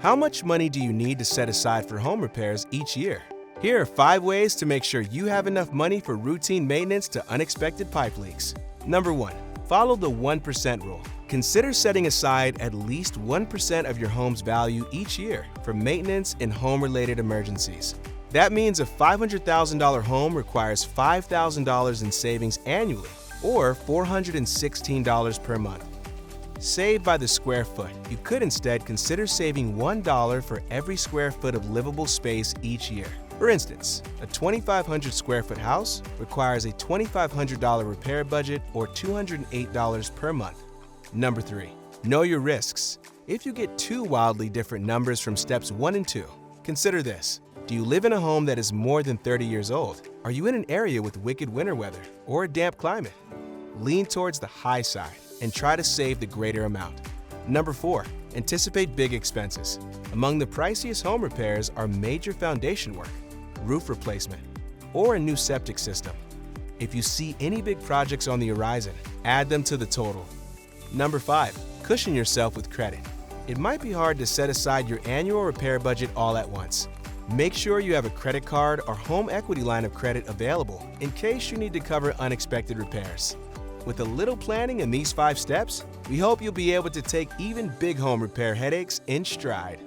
How much money do you need to set aside for home repairs each year? Here are 5 ways to make sure you have enough money for routine maintenance to unexpected pipe leaks. Number 1. Follow the 1% rule. Consider setting aside at least 1% of your home's value each year for maintenance and home-related emergencies. That means a $500,000 home requires $5,000 in savings annually, or $416 per month. Save by the square foot. You could instead consider saving $1 for every square foot of livable space each year. For instance, a 2,500 square foot house requires a $2,500 repair budget or $208 per month. Number 3. Know your risks. If you get 2 wildly different numbers from steps 1 and 2, consider this. Do you live in a home that is more than 30 years old? Are you in an area with wicked winter weather or a damp climate? Lean towards the high side and try to save the greater amount. Number 4. Anticipate big expenses. Among the priciest home repairs are major foundation work, roof replacement, or a new septic system. If you see any big projects on the horizon, add them to the total. Number 5. Cushion yourself with credit. It might be hard to set aside your annual repair budget all at once. Make sure you have a credit card or home equity line of credit available in case you need to cover unexpected repairs. With a little planning in these 5 steps, we hope you'll be able to take even big home repair headaches in stride.